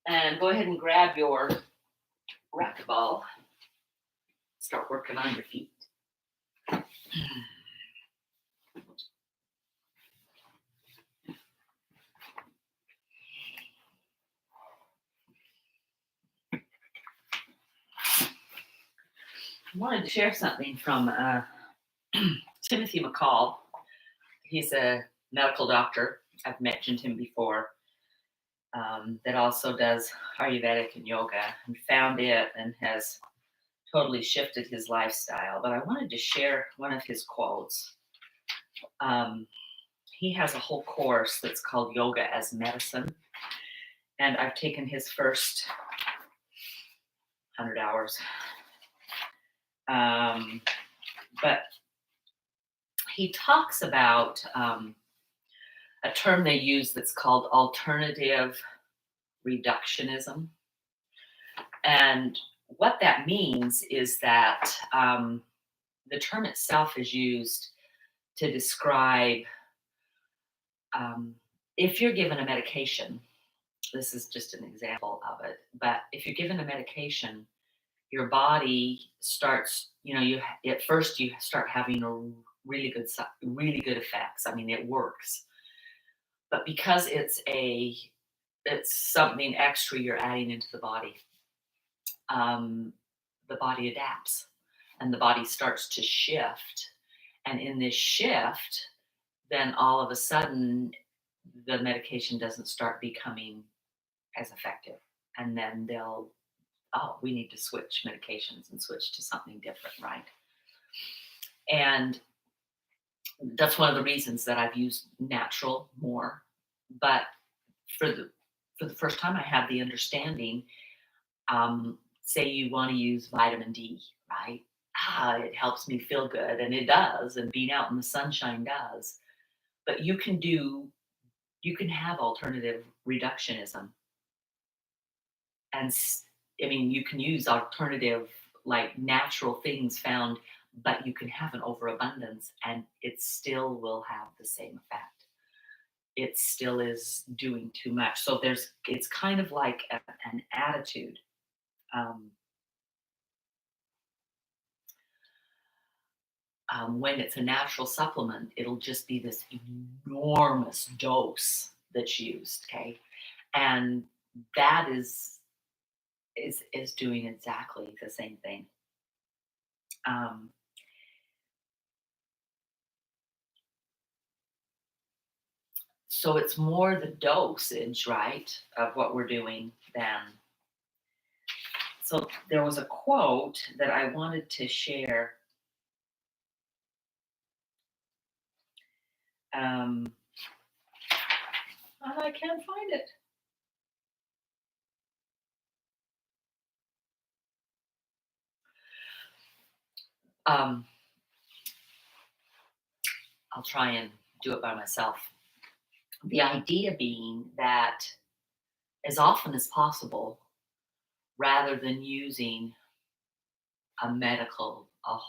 And go ahead and grab your racquetball. Start working on your feet. I wanted to share something from Timothy McCall. He's a medical doctor. I've mentioned him before. That also does Ayurvedic and yoga, and found it and has totally shifted his lifestyle. But I wanted to share one of his quotes. Um, he has a whole course that's called Yoga as Medicine, and I've taken his first 100 hours. But he talks about a term they use that's called alternative reductionism. And what that means is that the term itself is used to describe if you're given a medication. This is just an example of it, but if you're given a medication, your body starts, at first you start having a really good effects. I mean, it works, but because it's something extra you're adding into um, the body adapts, and the body starts to shift. And in this shift, then all of a sudden, the medication doesn't start becoming as effective. And then we need to switch medications and switch to something different, right? And that's one of the reasons that I've used natural more. But for the first time, I had the understanding. Say you want to use vitamin D, right? It helps me feel good, and it does, and being out in the sunshine does. But you can have alternative reductionism, and I mean, you can use alternative, like natural things found, but you can have an overabundance, and it still will have the same effect. It still is doing too much. So it's kind of like an attitude. Um, when it's a natural supplement, it'll just be this enormous dose that's used. Okay, and that is doing exactly the same thing. Um, so it's more the dosage, right, of what we're doing than. So there was a quote that I wanted to share. Um, and I can't find it. Um, I'll try and do it by myself. The idea being that as often as possible, rather than using a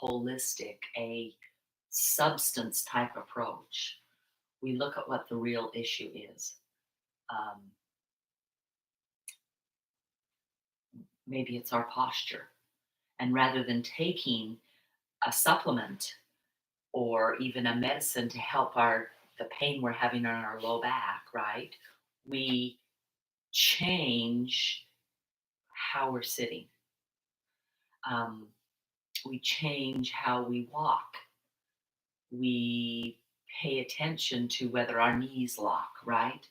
holistic, a substance type approach, we look at what the real issue is. Um, Maybe it's our posture. And rather than taking a supplement or even a medicine to help the pain we're having on our low back, right? We change how we're sitting. Um, we change how we walk. We pay attention to whether our knees lock, right?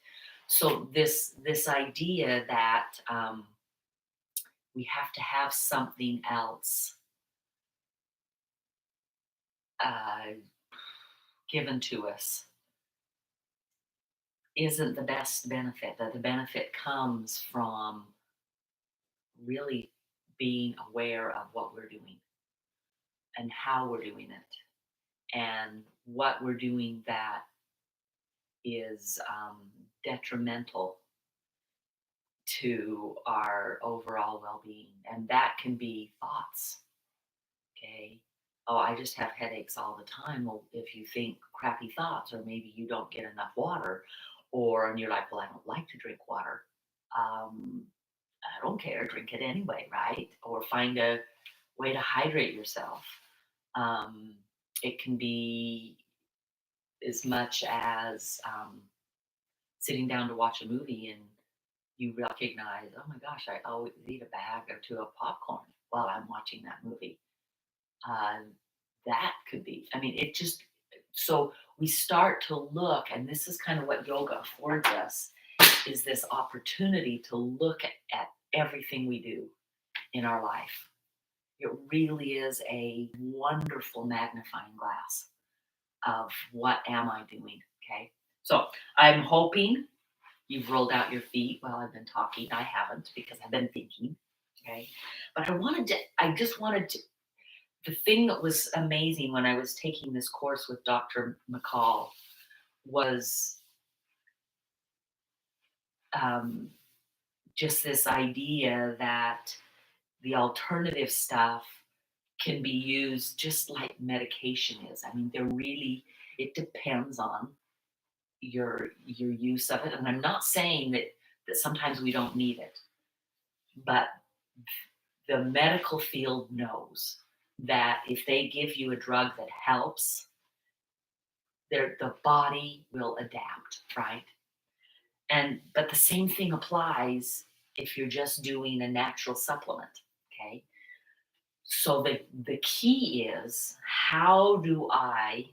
So this idea that we have to have something else uh, given to us isn't the best benefit. That the benefit comes from really being aware of what we're doing and how we're doing it and what we're doing that is detrimental to our overall well-being. And that can be thoughts. Okay, oh, I just have headaches all the time. Well, if you think crappy thoughts, or maybe you don't get enough water, or and you're like, well, I don't like to drink water. um, don't care, drink it anyway, right? Or find a way to hydrate yourself. Um, it can be as much as sitting down to watch a movie and you recognize, oh my gosh, I always eat a bag or two of popcorn while I'm watching that movie. Uh, that could be, I mean, it just, so we start to look, and this is kind of what yoga affords us, is this opportunity to look at everything we do in our life. It really is a wonderful magnifying glass of what am I doing? Okay. So I'm hoping you've rolled out your feet while I've been talking. I haven't because I've been thinking. Okay. But I just wanted to, the thing that was amazing when I was taking this course with Dr. McCall was um, just this idea that the alternative stuff can be used just like medication is. I mean, they're really, it depends on your use of it. And I'm not saying that sometimes we don't need it, but the medical field knows that if they give you a drug that helps, the body will adapt, right? And but the same thing applies if you're just doing a natural supplement, okay? So the key is, how do I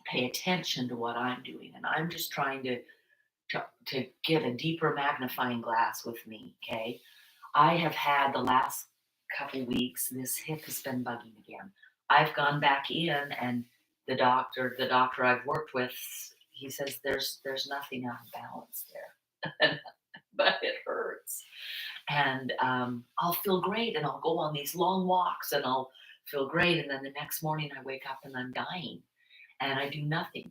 pay attention to what I'm doing? And I'm just trying to get a deeper magnifying glass with me, okay? I have had the last couple weeks, this hip has been bugging again. I've gone back in, and the doctor I've worked with, he says there's nothing out of balance there. But it hurts. And I'll feel great, and I'll go on these long walks, and I'll feel great. And then the next morning, I wake up and I'm dying, and I do nothing,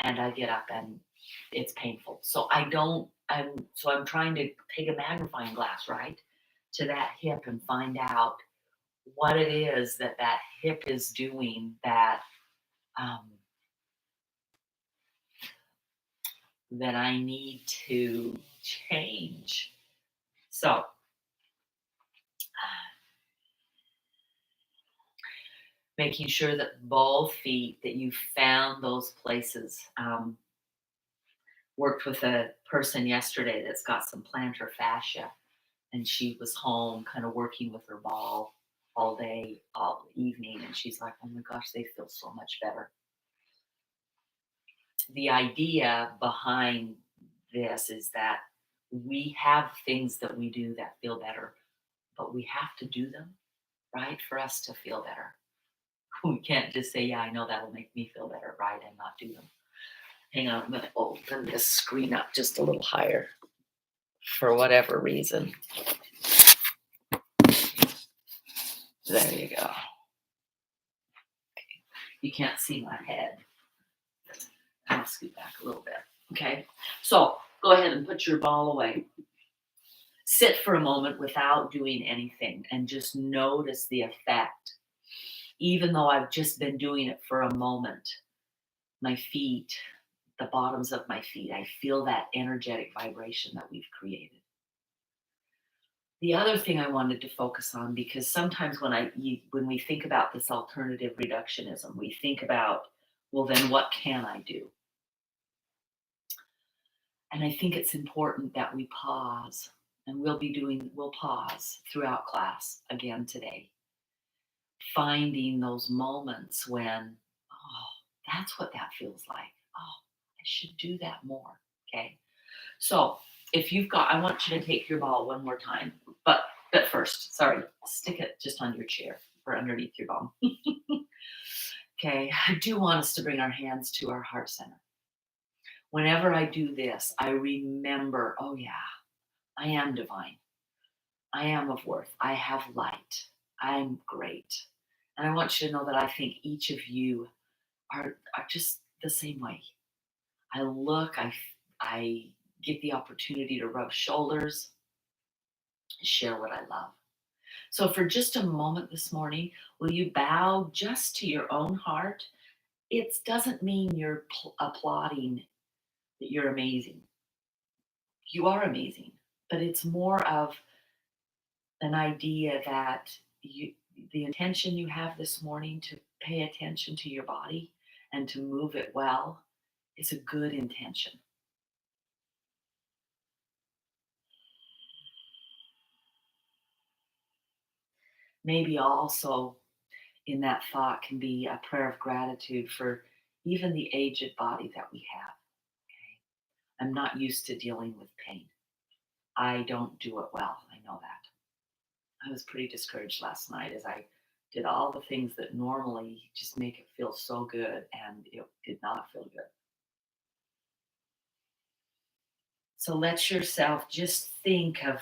and I get up and it's painful. So I'm trying to take a magnifying glass, right, to that hip and find out what it is that hip is doing um, that I need to change. So making sure that both feet, that you found those places. Worked with a person yesterday that's got some plantar fascia, and she was home kind of working with her ball all day, all evening, and she's like, oh my gosh, they feel so much better. The idea behind this is that we have things that we do that feel better, but we have to do them, right, for us to feel better. We can't just say, yeah, I know that'll make me feel better, right, and not do them. Hang on, I'm going to open this screen up just a little higher for whatever reason. There you go. You can't see my head. I'll scoot back a little bit. Okay. So go ahead and put your ball away. Sit for a moment without doing anything and just notice the effect. Even though I've just been doing it for a moment, my feet, the bottoms of my feet, I feel that energetic vibration that we've created. The other thing I wanted to focus on, because sometimes when we think about this alternative reductionism, we think about, well, then what can I do? And I think it's important that we pause, and we'll pause throughout class again today, finding those moments when, oh, that's what that feels like. Oh, I should do that more. Okay. So if you've got, I want you to take your ball one more time, but first, sorry, stick it just on your chair or underneath your ball. Okay, I do want us to bring our hands to our heart center. Whenever I do this, I remember, oh yeah, I am divine. I am of worth. I have light. I'm great. And I want you to know that I think each of you are just the same way. I look, I get the opportunity to rub shoulders, share what I love. So, for just a moment this morning, will you bow just to your own heart? It doesn't mean you're applauding that you're amazing. You are amazing. but it's more of an idea that the intention you have this morning to pay attention to your body and to move it well is a good intention. Maybe also in that thought can be a prayer of gratitude for even the aged body that we have. Okay. I'm not used to dealing with pain. I don't do it well. I know that. I was pretty discouraged last night as I did all the things that normally just make it feel so good, and it did not feel good. So let yourself just think of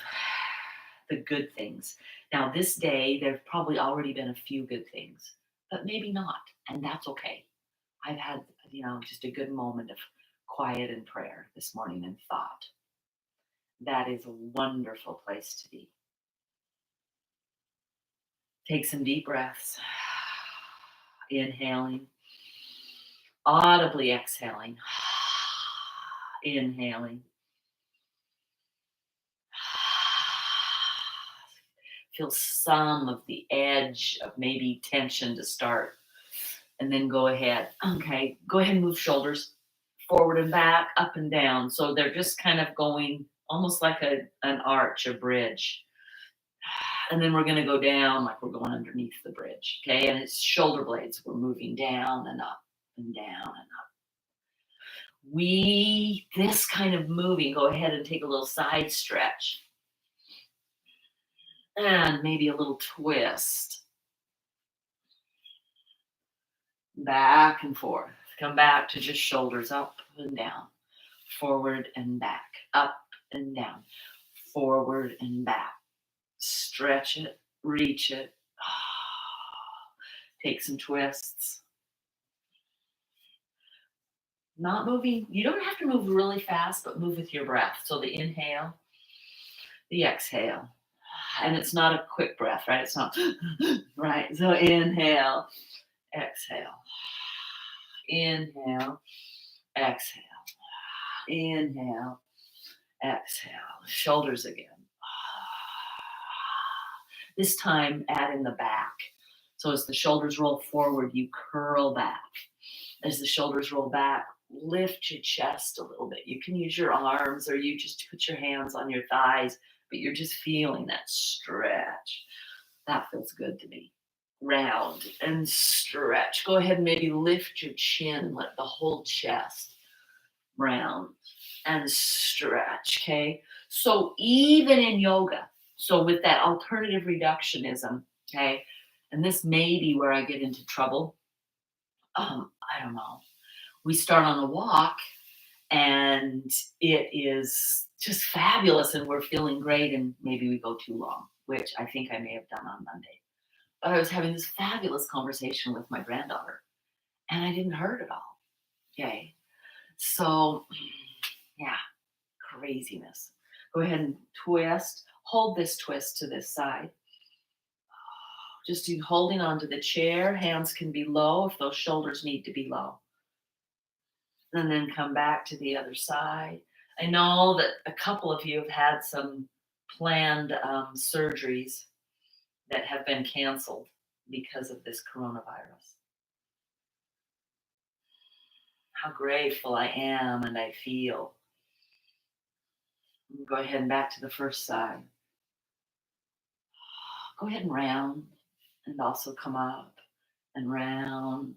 the good things. Now, this day, there've probably already been a few good things, but maybe not, and that's okay. I've had, just a good moment of quiet and prayer this morning and thought. That is a wonderful place to be. Take some deep breaths, inhaling, audibly exhaling, inhaling. Feel some of the edge of maybe tension to start. And then go ahead. Okay, go ahead and move shoulders forward and back, up and down. So they're just kind of going almost like an arch, a bridge. And then we're going to go down like we're going underneath the bridge. Okay, and it's shoulder blades. We're moving down and up and down and up. This kind of moving, go ahead and take a little side stretch. And maybe a little twist. Back and forth. Come back to just shoulders up and down, forward and back, up and down, forward and back. Stretch it, reach it. Take some twists. Not moving, you don't have to move really fast, but move with your breath. So the inhale, the exhale. And it's not a quick breath, right? It's not, right? So inhale, exhale, inhale, exhale, inhale, exhale. Shoulders again. This time, add in the back. So as the shoulders roll forward, you curl back. As the shoulders roll back, lift your chest a little bit. You can use your arms or you just put your hands on your thighs, but you're just feeling that stretch. That feels good to me. Round and stretch. Go ahead and maybe lift your chin, let the whole chest round and stretch. Okay. So even in yoga, so with that alternative reductionism, okay, and this may be where I get into trouble. I don't know. We start on a walk and it is just fabulous and we're feeling great and maybe we go too long, which I think I may have done on Monday. But I was having this fabulous conversation with my granddaughter and I didn't hurt at all. Okay. So, yeah, craziness. Go ahead and twist. Hold this twist to this side. Just you holding onto the chair. Hands can be low if those shoulders need to be low. And then come back to the other side. I know that a couple of you have had some planned surgeries that have been canceled because of this coronavirus. How grateful I am and I feel. Go ahead and back to the first side. Go ahead and round and also come up and round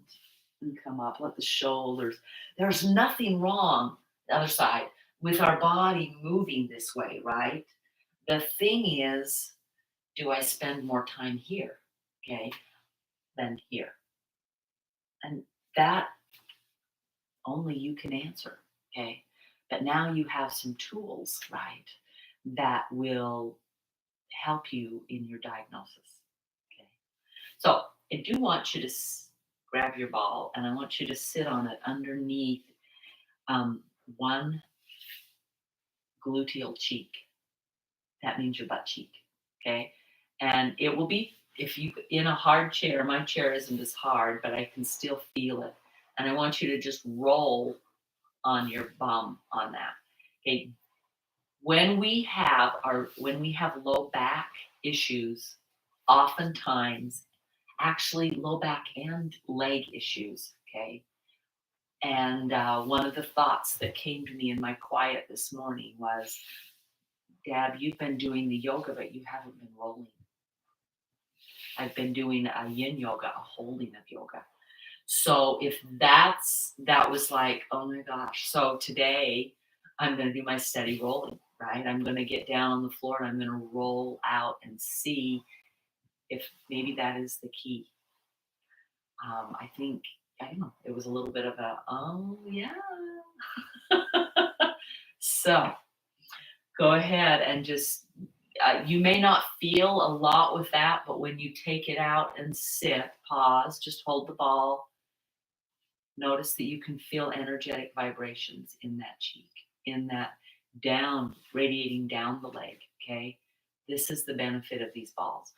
and come up. Let the shoulders. There's nothing wrong, the other side, with our body moving this way, right? The thing is, do I spend more time here, okay, than here? And that only you can answer, okay? But now you have some tools, right, that will help you in your diagnosis, okay? So I do want you to grab your ball and I want you to sit on it underneath um, one gluteal cheek. That means your butt cheek, okay? And it will be, if you in a hard chair, my chair isn't as hard, but I can still feel it. And I want you to just roll on your bum on that. Okay, When we have low back issues, oftentimes, actually low back and leg issues, okay? And one of the thoughts that came to me in my quiet this morning was, Dad, you've been doing the yoga, but you haven't been rolling. I've been doing a yin yoga, a holding of yoga. So if that was like, oh my gosh. So today I'm going to do my steady rolling, right? I'm going to get down on the floor and I'm going to roll out and see if maybe that is the key. I think, I don't know, it was a little bit of a, oh yeah. So go ahead and just, you may not feel a lot with that, but when you take it out and sit, pause, just hold the ball. Notice that you can feel energetic vibrations in that cheek, in that down, radiating down the leg. Okay. This is the benefit of these balls.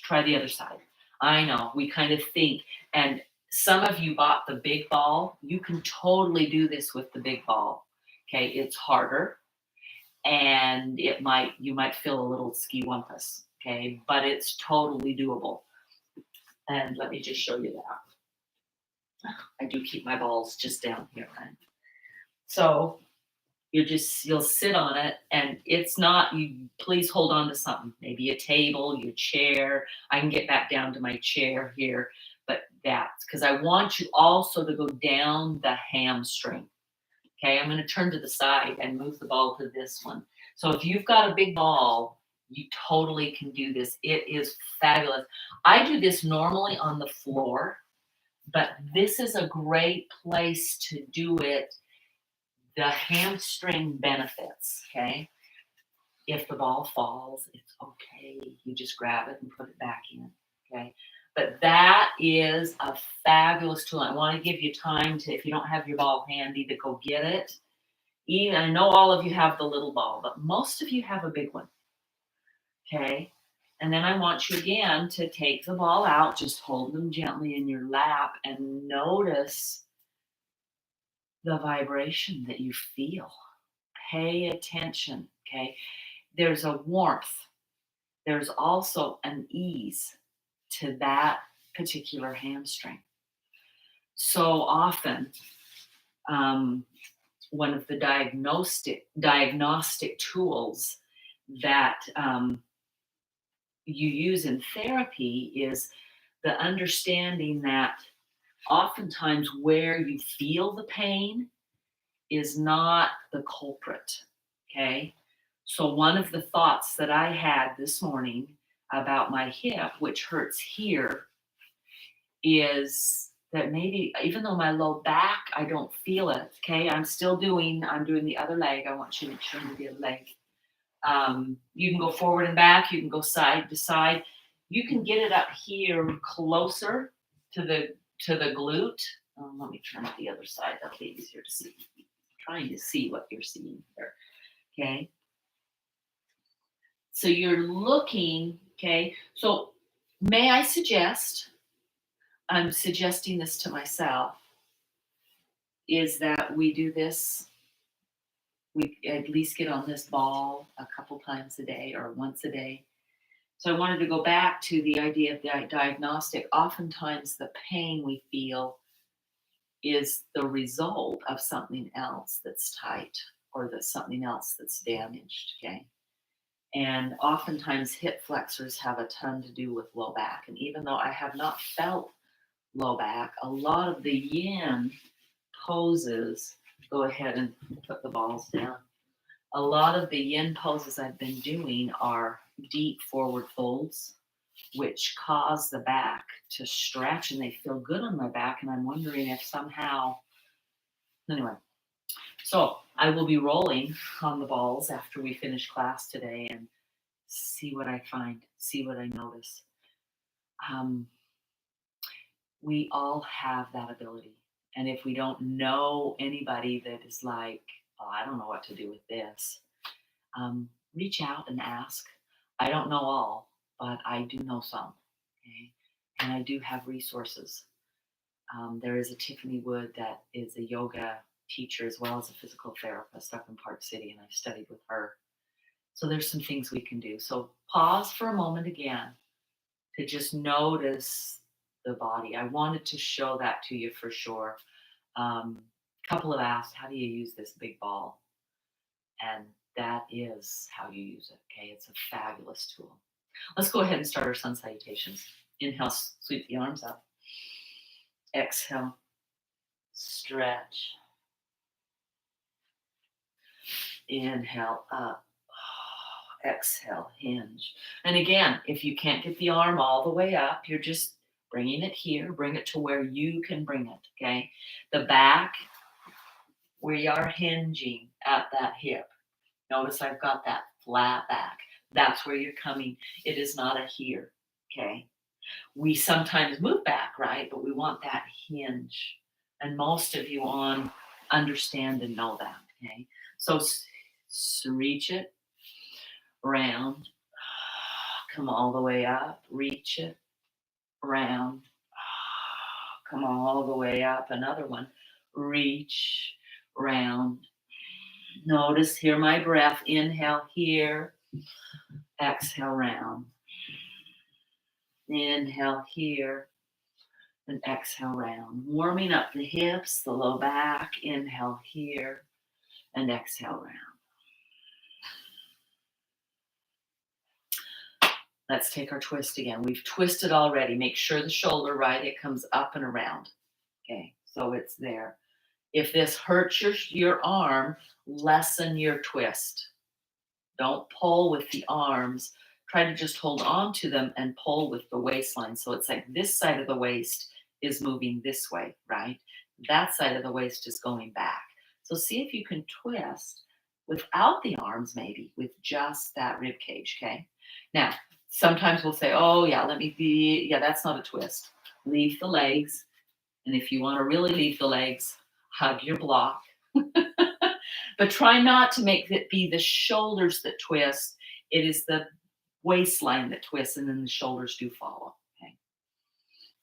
Try the other side. I know we kind of think, and some of you bought the big ball. You can totally do this with the big ball. Okay. It's harder and you might feel a little ski wumpus. Okay. But it's totally doable. And let me just show you that. I do keep my balls just down here, right? So you'll sit on it and it's not, you please hold on to something, maybe a table, your chair. I can get back down to my chair here, but that's because I want you also to go down the hamstring. Okay, I'm going to turn to the side and move the ball to this one. So if you've got a big ball, you totally can do this. It is fabulous. I do this normally on the floor, but this is a great place to do it. The hamstring benefits, okay? If the ball falls, it's okay. You just grab it and put it back in, okay? But that is a fabulous tool. I want to give you time to, if you don't have your ball handy, to go get it. Even I know all of you have the little ball, but most of you have a big one, okay? And then I want you again to take the ball out, just hold them gently in your lap and notice the vibration that you feel. Pay attention, okay? There's a warmth. There's also an ease to that particular hamstring. So often, one of the diagnostic tools that you use in therapy is the understanding that oftentimes where you feel the pain is not the culprit. Okay. So, one of the thoughts that I had this morning about my hip, which hurts here, is that maybe even though my low back, I don't feel it. Okay. I'm doing the other leg. I want you to show me the other leg. You can go forward and back. You can go side to side. You can get it up here closer to the glute. Let me turn to the other side. That'll be easier to see. Trying to see what you're seeing here. Okay. So you're looking, okay. So may I suggest, I'm suggesting this to myself, is that we do this, we at least get on this ball a couple times a day or once a day. So I wanted to go back to the idea of the diagnostic. Oftentimes the pain we feel is the result of something else that's tight or that's something else that's damaged, okay? And oftentimes hip flexors have a ton to do with low back. And even though I have not felt low back, a lot of the yin poses, go ahead and put the balls down. A lot of the yin poses I've been doing are deep forward folds, which cause the back to stretch and they feel good on my back. And I'm wondering if somehow, anyway, so I will be rolling on the balls after we finish class today and see what I find, see what I notice. We all have that ability. And if we don't know anybody that is like, oh, I don't know what to do with this, reach out and ask. I don't know all, but I do know some. Okay? And I do have resources. There is a Tiffany Wood that is a yoga teacher as well as a physical therapist up in Park City, and I've studied with her. So there's some things we can do. So pause for a moment again to just notice the body. I wanted to show that to you for sure. Couple have asked, how do you use this big ball? And that is how you use it. Okay, it's a fabulous tool. Let's go ahead and start our sun salutations. Inhale, sweep the arms up. Exhale, stretch. Inhale, up. Exhale, hinge. And again, if you can't get the arm all the way up, you're just bringing it here. Bring it to where you can bring it, okay? The back, we are hinging at that hip. Notice I've got that flat back. That's where you're coming. It is not a here, okay? We sometimes move back, right? But we want that hinge. And most of you understand and know that, okay? So reach it, round, come all the way up, reach it, round, come all the way up. Another one, reach, round. Notice, hear my breath. Inhale here, exhale round. Inhale here and exhale round. Warming up the hips, the low back. Inhale here and exhale round. Let's take our twist again. We've twisted already. Make sure the shoulder, right, it comes up and around. Okay, so it's there. If this hurts your arm, lessen your twist. Don't pull with the arms. Try to just hold on to them and pull with the waistline. So it's like this side of the waist is moving this way, right? That side of the waist is going back. So see if you can twist without the arms, maybe with just that rib cage, okay? Now, sometimes we'll say, oh yeah, that's not a twist. Leave the legs. And if you want to really leave the legs, hug your block. But try not to make it be the shoulders that twist. It is the waistline that twists, and then the shoulders do follow. Okay.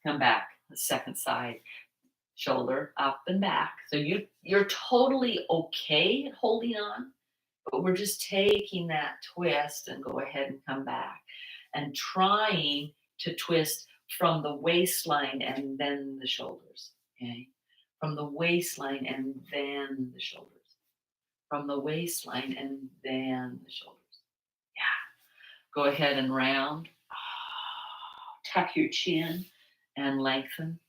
Come back, the second side. Shoulder up and back. So you're totally okay at holding on, but we're just taking that twist and go ahead and come back. And trying to twist from the waistline and then the shoulders. Okay. From the waistline and then the shoulders. From the waistline and then the shoulders. Yeah. Go ahead and round. Tuck your chin and lengthen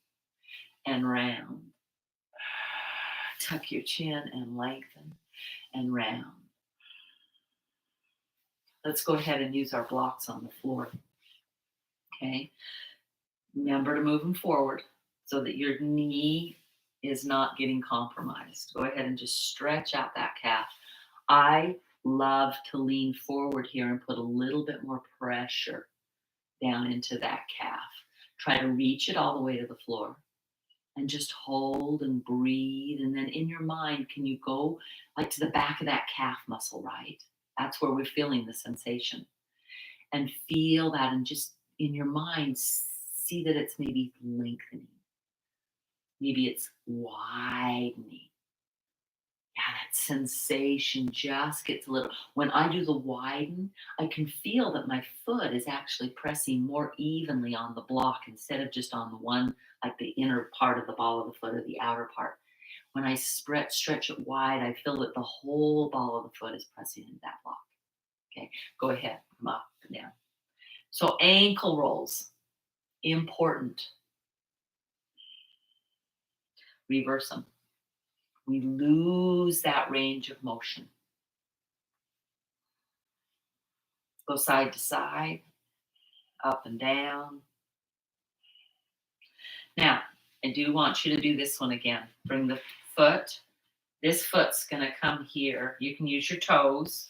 and round. Tuck your chin and lengthen and round. Let's go ahead and use our blocks on the floor. Okay. Remember to move them forward so that your knee is not getting compromised. Go ahead and just stretch out that calf. I love to lean forward here and put a little bit more pressure down into that calf. Try to reach it all the way to the floor and just hold and breathe. And then in your mind, can you go like to the back of that calf muscle, right? That's where we're feeling the sensation. And feel that, and just in your mind, see that it's maybe lengthening. Maybe it's widening. Yeah, that sensation just gets a little. When I do the widen, I can feel that my foot is actually pressing more evenly on the block instead of just on the one, like the inner part of the ball of the foot or the outer part. When I stretch it wide, I feel that the whole ball of the foot is pressing into that block. Okay, go ahead, come up and down. So ankle rolls, important. Reverse them. We lose that range of motion. Go side to side, up and down. Now, I do want you to do this one again. Bring the foot. This foot's going to come here. You can use your toes,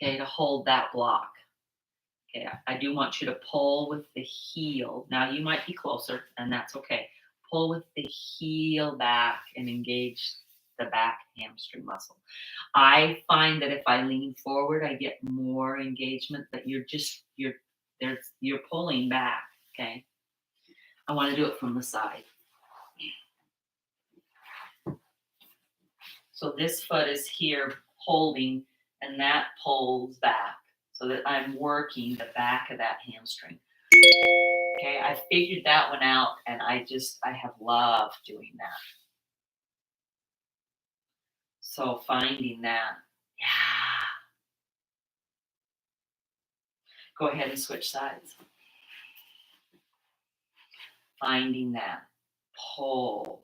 okay, to hold that block. Okay, I do want you to pull with the heel. Now, you might be closer, and that's okay. Pull with the heel back and engage the back hamstring muscle. I find that if I lean forward, I get more engagement, but you're pulling back, okay? I want to do it from the side. So this foot is here holding, and that pulls back. so that I'm working the back of that hamstring. Okay, I figured that one out, and I have loved doing that. So finding that, yeah. Go ahead and switch sides. Finding that pull.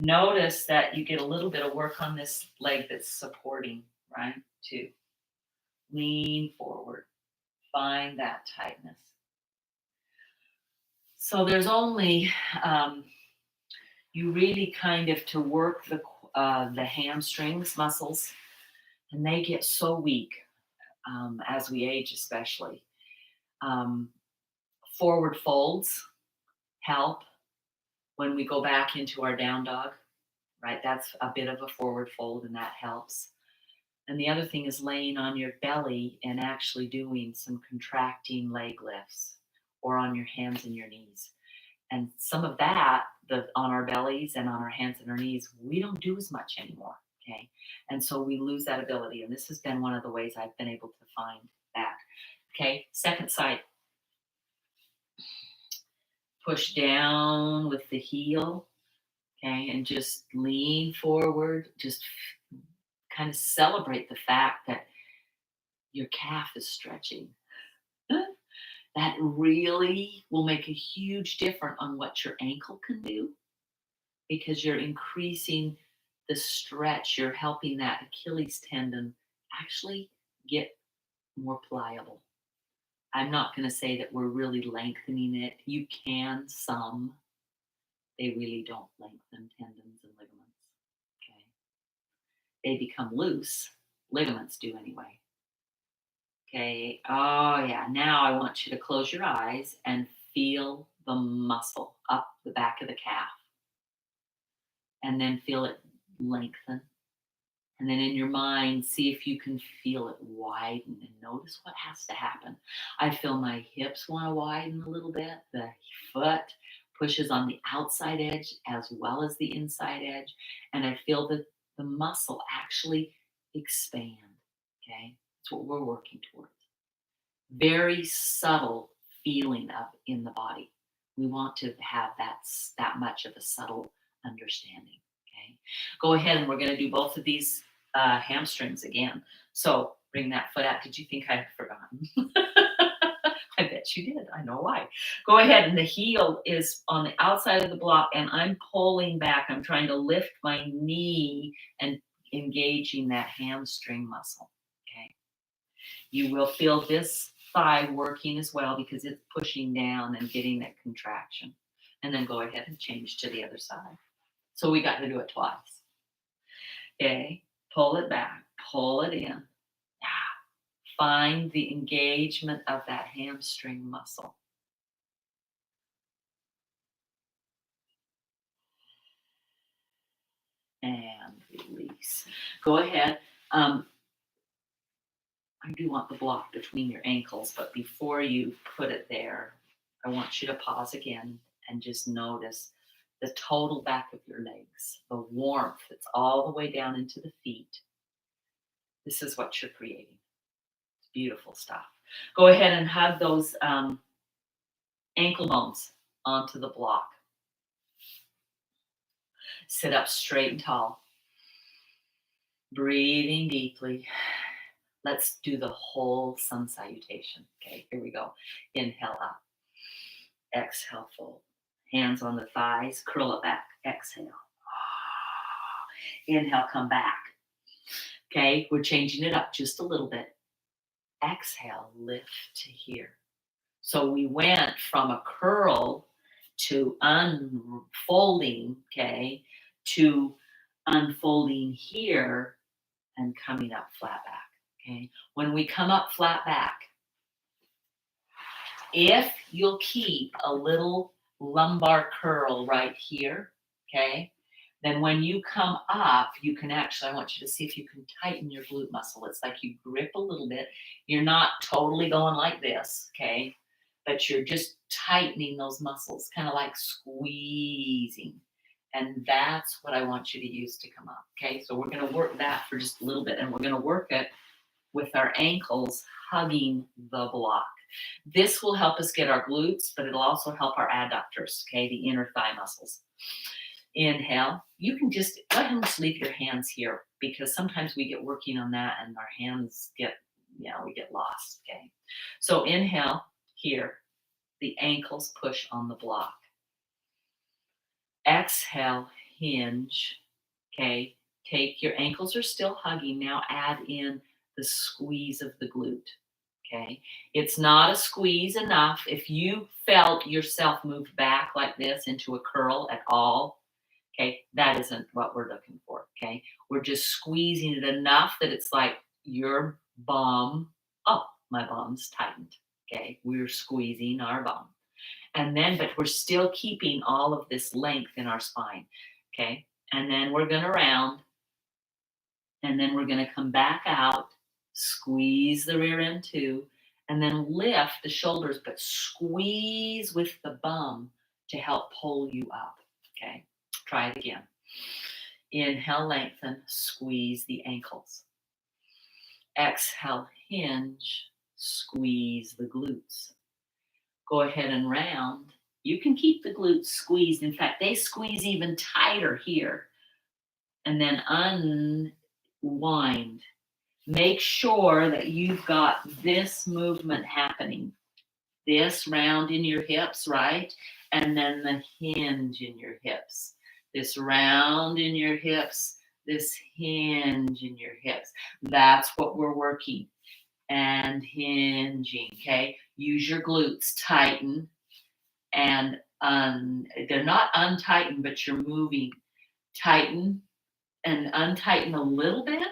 Notice that you get a little bit of work on this leg that's supporting, right? Too. Lean forward. Find that tightness. So there's only you really kind of to work the hamstrings muscles, and they get so weak as we age, especially. Um, Forward folds help when we go back into our down dog, right? That's a bit of a forward fold, and that helps. And the other thing is laying on your belly and actually doing some contracting leg lifts, or on your hands and your knees. And some of that, on our bellies and on our hands and our knees, we don't do as much anymore. Okay. And so we lose that ability. And this has been one of the ways I've been able to find that. Okay. Second side. Push down with the heel. Okay. And just lean forward. Just kind of celebrate the fact that your calf is stretching. That really will make a huge difference on what your ankle can do, because you're increasing the stretch. You're helping that Achilles tendon actually get more pliable. I'm not going to say that we're really lengthening it. You can, some. They really don't lengthen tendons and ligaments. Okay. They become loose. Ligaments do anyway. Okay. Oh, yeah. Now I want you to close your eyes and feel the muscle up the back of the calf. And then feel it lengthen. And then in your mind, see if you can feel it widen, and notice what has to happen. I feel my hips want to widen a little bit. The foot pushes on the outside edge as well as the inside edge. And I feel the muscle actually expand. Okay. That's what we're working towards. Very subtle feeling up in the body. We want to have that much of a subtle understanding. Okay. Go ahead, and we're going to do both of these hamstrings again. So bring that foot out. Did you think I had forgotten? I bet you did. I know why. Go ahead, and the heel is on the outside of the block, and I'm pulling back. I'm trying to lift my knee and engaging that hamstring muscle. Okay. You will feel this thigh working as well, because it's pushing down and getting that contraction. And then go ahead and change to the other side. So we got to do it twice. Okay, pull it back, pull it in. Find the engagement of that hamstring muscle. And release. Go ahead. I do want the block between your ankles, but before you put it there, I want you to pause again and just notice the total back of your legs, the warmth that's all the way down into the feet. This is what you're creating. It's beautiful stuff. Go ahead and hug those ankle bones onto the block. Sit up straight and tall. Breathing deeply. Let's do the whole sun salutation. Okay, here we go. Inhale up. Exhale, fold. Hands on the thighs, curl it back. Exhale. Inhale, come back. Okay, we're changing it up just a little bit. Exhale, lift to here. So we went from a curl to unfolding, okay, to unfolding here and coming up flat back. Okay, when we come up flat back, if you'll keep a little lumbar curl right here, okay, then when you come up, you can actually, I want you to see if you can tighten your glute muscle. It's like you grip a little bit. You're not totally going like this, okay, but you're just tightening those muscles, kind of like squeezing. And that's what I want you to use to come up, okay? So we're going to work that for just a little bit, and we're going to work it with our ankles hugging the block. This will help us get our glutes, but it'll also help our adductors, okay, the inner thigh muscles. Inhale. You can just go ahead and just leave your hands here because sometimes we get working on that and our hands get, we get lost, okay? So inhale here. The ankles push on the block. Exhale, hinge, okay? Take your ankles are still hugging. Now add in the squeeze of the glute, okay? It's not a squeeze enough. If you felt yourself move back like this into a curl at all, okay, that isn't what we're looking for, okay? We're just squeezing it enough that it's like your bum, oh, my bum's tightened, okay? We're squeezing our bum. And then, but we're still keeping all of this length in our spine, okay? And then we're gonna round, and then we're gonna come back out, squeeze the rear end too, and then lift the shoulders, but squeeze with the bum to help pull you up, okay? Try it again. Inhale, lengthen, squeeze the ankles. Exhale, hinge, squeeze the glutes. Go ahead and round. You can keep the glutes squeezed. In fact, they squeeze even tighter here. And then unwind. Make sure that you've got this movement happening. This round in your hips, right? And then the hinge in your hips. This round in your hips, this hinge in your hips. That's what we're working. And hinging, okay? Use your glutes, tighten, and they're not untightened, but you're moving. Tighten and untighten a little bit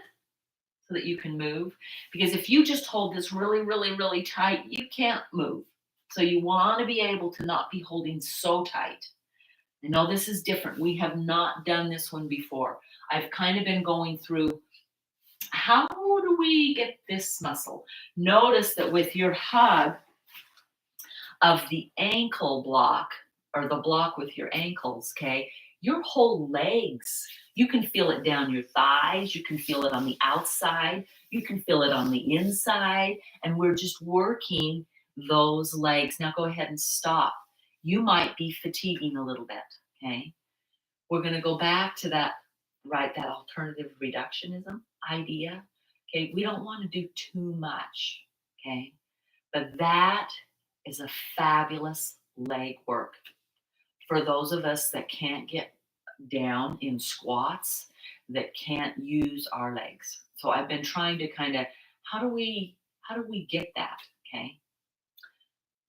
so that you can move. Because if you just hold this really, really, really tight, you can't move. So you want to be able to not be holding so tight. I know this is different. We have not done this one before. I've kind of been going through how do we get this muscle? Notice that with your hug of the ankle block or the block with your ankles, okay, your whole legs, you can feel it down your thighs, you can feel it on the outside, you can feel it on the inside, and we're just working those legs. Now go ahead and stop. You might be fatiguing a little bit, okay? We're going to go back to that, right, that alternative reductionism idea. Okay, we don't want to do too much, okay? But that is a fabulous leg work. For those of us that can't get down in squats, that can't use our legs. So I've been trying to kind of, how do we get that, okay?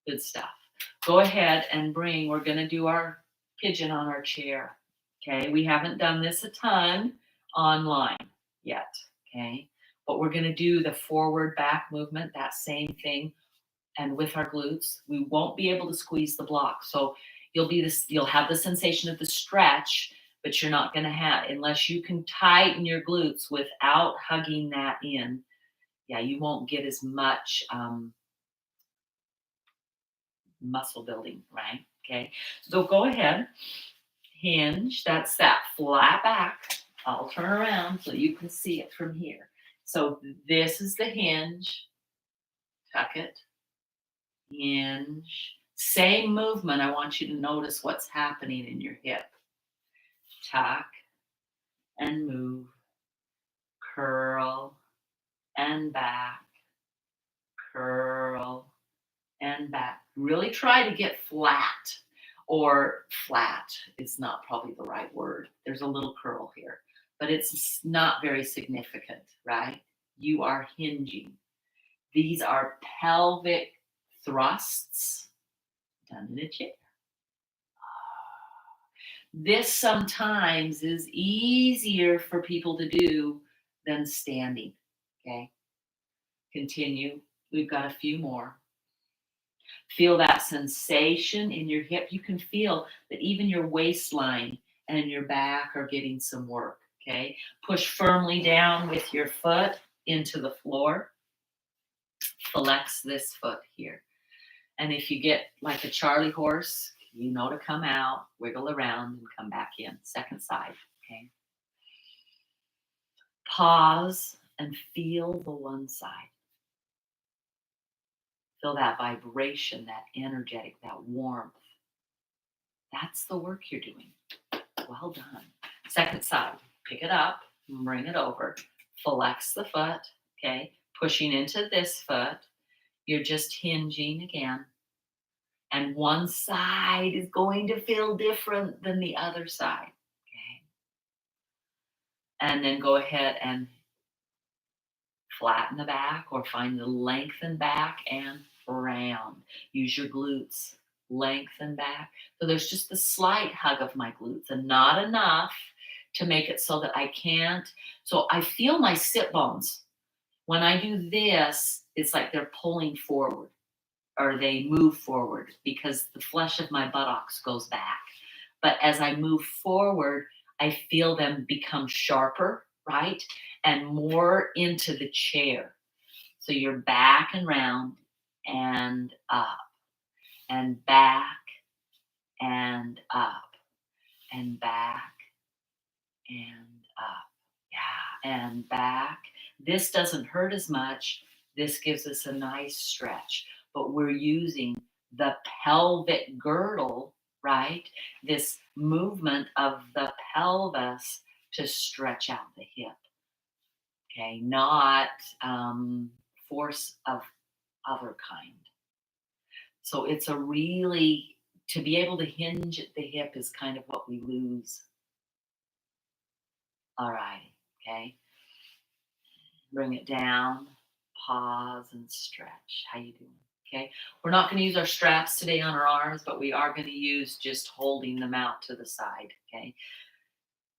Good stuff. Go ahead and we're going to do our pigeon on our chair. Okay, we haven't done this a ton online yet, okay? But we're gonna do the forward back movement, that same thing, and with our glutes. We won't be able to squeeze the block. So you'll have the sensation of the stretch, but you're not gonna have, unless you can tighten your glutes without hugging that in, yeah, you won't get as much muscle building, right? Okay, so go ahead. Hinge, that's that flat back. I'll turn around so you can see it from here. So this is the hinge. Tuck it. Hinge. Same movement. I want you to notice what's happening in your hip. Tuck and move. Curl and back. Curl and back. Really try to get flat. Or flat is not probably the right word. There's a little curl here, but it's not very significant, right? You are hinging. These are pelvic thrusts done in a chair. This sometimes is easier for people to do than standing, okay? Continue. We've got a few more. Feel that sensation in your hip. You can feel that even your waistline and your back are getting some work, okay? Push firmly down with your foot into the floor. Flex this foot here. And if you get like a Charlie horse, you know to come out, wiggle around, and come back in. Second side, okay? Pause and feel the one side. Feel that vibration, that energetic, that warmth. That's the work you're doing. Well done. Second side, pick it up, bring it over, flex the foot, okay? Pushing into this foot. You're just hinging again. And one side is going to feel different than the other side, okay? And then go ahead and flatten the back or find the lengthen back and round. Use your glutes, lengthen back. So there's just a slight hug of my glutes and not enough to make it so that I can't. So I feel my sit bones. When I do this, it's like they're pulling forward or they move forward because the flesh of my buttocks goes back. But as I move forward, I feel them become sharper, right? And more into the chair. So you're back and round and up and back and up and back and up. Yeah, and back. This doesn't hurt as much. This gives us a nice stretch, but we're using the pelvic girdle, right? This movement of the pelvis to stretch out the hip, okay? Not force of other kind. So it's a really, to be able to hinge at the hip is kind of what we lose. All right, okay? Bring it down, pause and stretch. How you doing? Okay. We're not going to use our straps today on our arms, but we are going to use just holding them out to the side. Okay.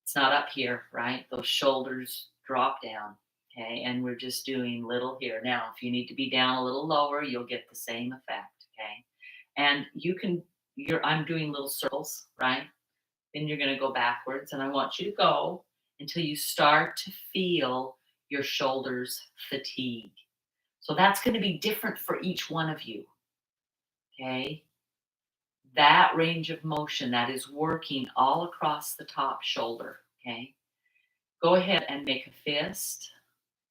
It's not up here, right? Those shoulders drop down. Okay. And we're just doing little here. Now, if you need to be down a little lower, you'll get the same effect. Okay. And I'm doing little circles, right? Then you're going to go backwards. And I want you to go until you start to feel your shoulders fatigue. So that's going to be different for each one of you. Okay. That range of motion that is working all across the top shoulder. Okay. Go ahead and make a fist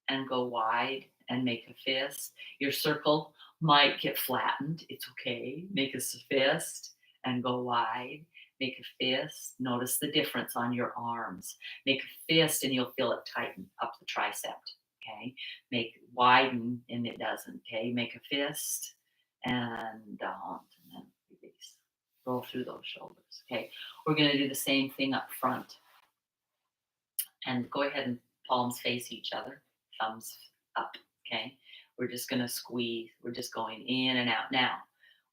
and go wide and make a fist. Your circle might get flattened. It's okay. Make a fist and go wide. Make a fist. Notice the difference on your arms. Make a fist and you'll feel it tighten up the tricep. Okay. Make widen and it doesn't. Okay. Make a fist and don't and then release. Roll through those shoulders. Okay. We're going to do the same thing up front. And go ahead and palms face each other, thumbs up. Okay. We're just going to squeeze. We're just going in and out. Now,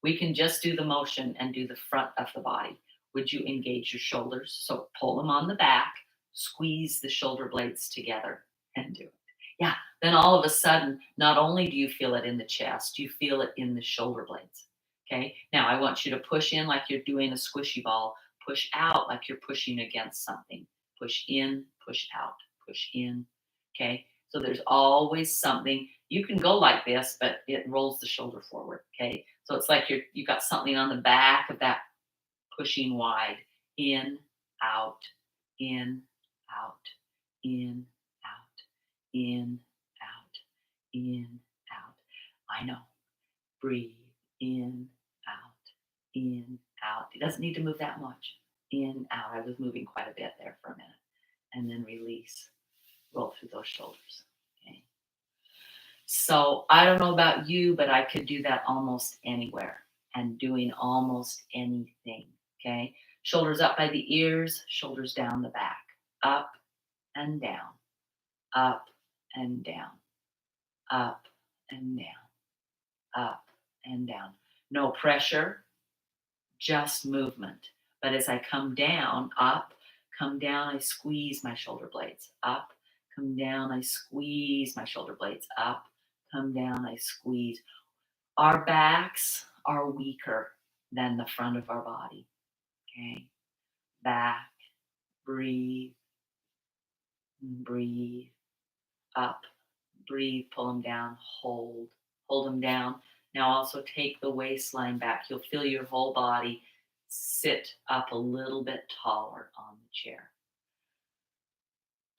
we can just do the motion and do the front of the body. Would you engage your shoulders? So pull them on the back, squeeze the shoulder blades together and do it. Yeah. Then all of a sudden, not only do you feel it in the chest, you feel it in the shoulder blades. Okay. Now I want you to push in like you're doing a squishy ball, push out like you're pushing against something. Push in, push out, push in. Okay. So there's always something. You can go like this, but it rolls the shoulder forward. Okay. So it's like you got something on the back of that pushing wide. In, out, in, out, in, out, in, out, in, out. I know. Breathe in, out, in, out. It doesn't need to move that much. In, out. I was moving quite a bit there for a minute. And then release. Roll through those shoulders. Okay. So I don't know about you, but I could do that almost anywhere and doing almost anything. Okay. Shoulders up by the ears, shoulders down the back. Up and down. Up and down. Up and down. Up and down. No pressure, just movement. But as I come down, up, come down, I squeeze my shoulder blades. Up, come down, I squeeze my shoulder blades. Up, come down, I squeeze. Our backs are weaker than the front of our body. Okay. Back, breathe, breathe. Up, breathe, pull them down, hold them down. Now also take the waistline back. You'll feel your whole body sit up a little bit taller on the chair.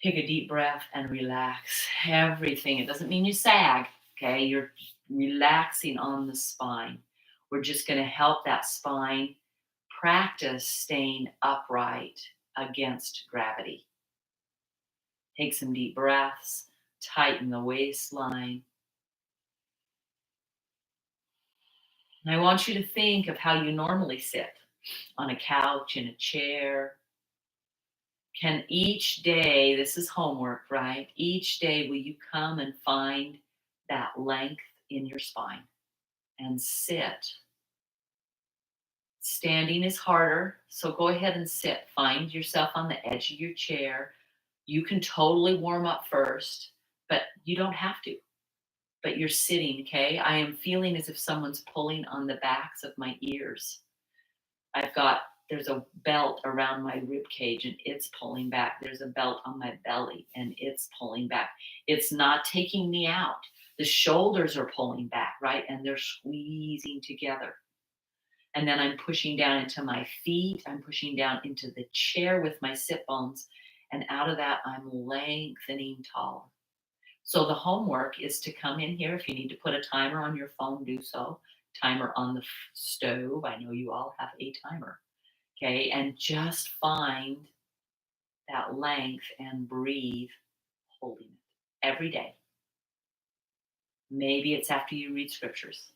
Take a deep breath and relax everything. It doesn't mean you sag, okay? You're relaxing on the spine. We're just going to help that spine practice staying upright against gravity. Take some deep breaths, tighten the waistline. And I want you to think of how you normally sit on a couch, in a chair. Can each day, this is homework, right? Each day, will you come and find that length in your spine and sit? Standing is harder, so go ahead and sit. Find yourself on the edge of your chair. You can totally warm up first, but you don't have to. But you're sitting, okay? I am feeling as if someone's pulling on the backs of my ears. There's a belt around my rib cage and it's pulling back. There's a belt on my belly and it's pulling back. It's not taking me out. The shoulders are pulling back, right? And they're squeezing together. And then I'm pushing down into my feet. I'm pushing down into the chair with my sit bones. And out of that, I'm lengthening taller. So the homework is to come in here. If you need to put a timer on your phone, do so. Timer on the stove. I know you all have a timer. Okay. And just find that length and breathe, holding it every day. Maybe it's after you read scriptures.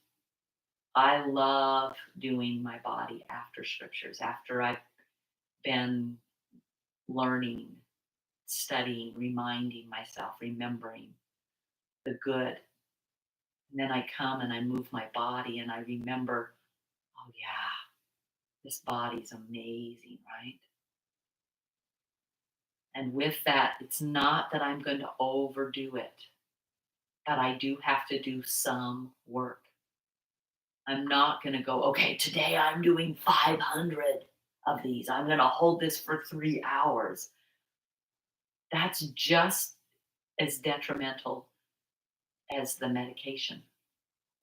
I love doing my body after scriptures, after I've been learning, studying, reminding myself, remembering the good. And then I come and I move my body and I remember, oh yeah, this body's amazing, right? And with that, it's not that I'm going to overdo it, but I do have to do some work. I'm not going to go, okay, today I'm doing 500 of these. I'm going to hold this for 3 hours. That's just as detrimental as the medication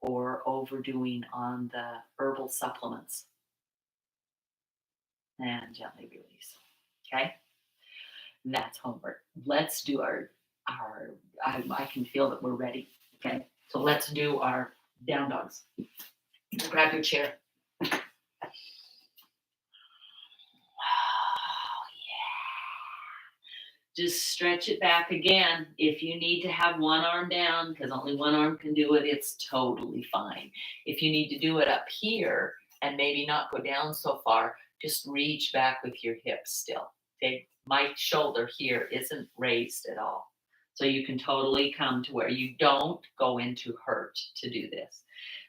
or overdoing on the herbal supplements. And gently release. Okay? And that's homework. Let's do I can feel that we're ready. Okay? So let's do our down dogs. Grab your chair. Just stretch it back again. If you need to have one arm down, because only one arm can do it, it's totally fine. If you need to do it up here and maybe not go down so far, just reach back with your hips still. Okay? My shoulder here isn't raised at all. So you can totally come to where you don't go into hurt to do this.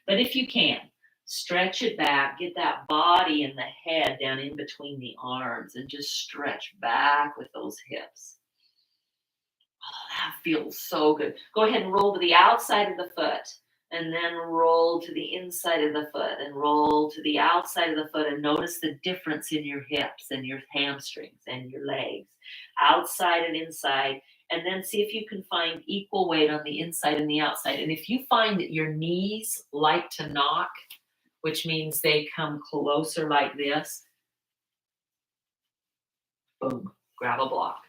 But if you can, stretch it back, get that body and the head down in between the arms and just stretch back with those hips. Oh, that feels so good. Go ahead and roll to the outside of the foot and then roll to the inside of the foot and roll to the outside of the foot and notice the difference in your hips and your hamstrings and your legs, outside and inside. And then see if you can find equal weight on the inside and the outside. And if you find that your knees like to knock, which means they come closer like this, boom, grab a block.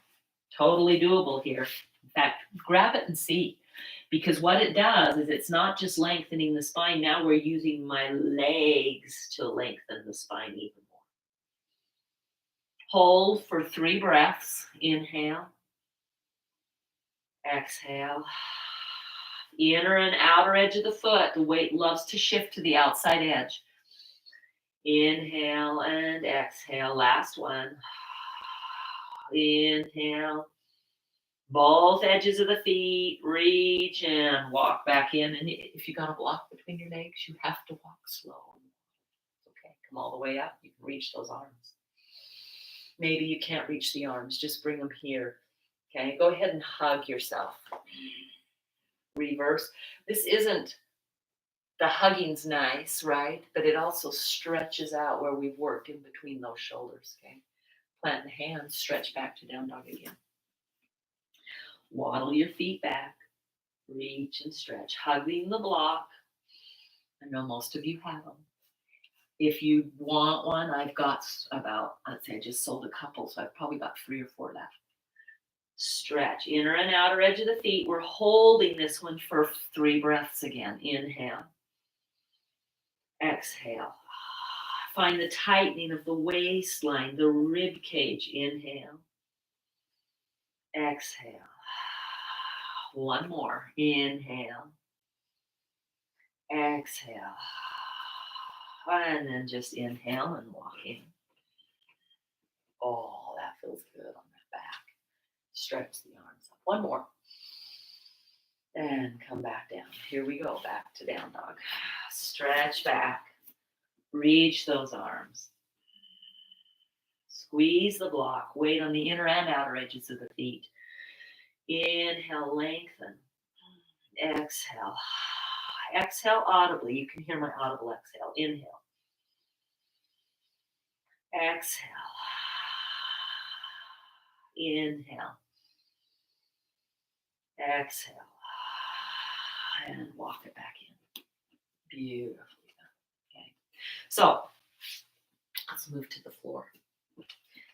Totally doable here. In fact, grab it and see. Because what it does is it's not just lengthening the spine. Now we're using my legs to lengthen the spine even more. Hold for 3 breaths. Inhale. Exhale. Inner and outer edge of the foot. The weight loves to shift to the outside edge. Inhale and exhale. Last one. Inhale. Both edges of the feet, reach and walk back in. And if you got a block between your legs, you have to walk slow. Okay, come all the way up. You can reach those arms. Maybe you can't reach the arms. Just bring them here. Okay, go ahead and hug yourself. Reverse. This isn't, the hugging's nice, right? But it also stretches out where we've worked in between those shoulders. Okay, plant the hands, stretch back to down dog again. Waddle your feet back, reach and stretch, hugging the block. I know most of you have them. If you want one, I've got about, let's say I just sold a couple, so I've probably got 3 or 4 left. Stretch. Inner and outer edge of the feet. We're holding this one for 3 breaths again. Inhale. Exhale. Find the tightening of the waistline, the rib cage. Inhale. Exhale. One more. Inhale. Exhale. And then just inhale and walk in. Oh, that feels good on that back. Stretch the arms up. One more. And come back down. Here we go. Back to down dog. Stretch back. Reach those arms. Squeeze the block. Weight on the inner and outer edges of the feet. Inhale, lengthen. Exhale. Exhale audibly. You can hear my audible exhale. Inhale. Exhale. Inhale. Exhale. And walk it back in. Beautifully done. Okay. So let's move to the floor.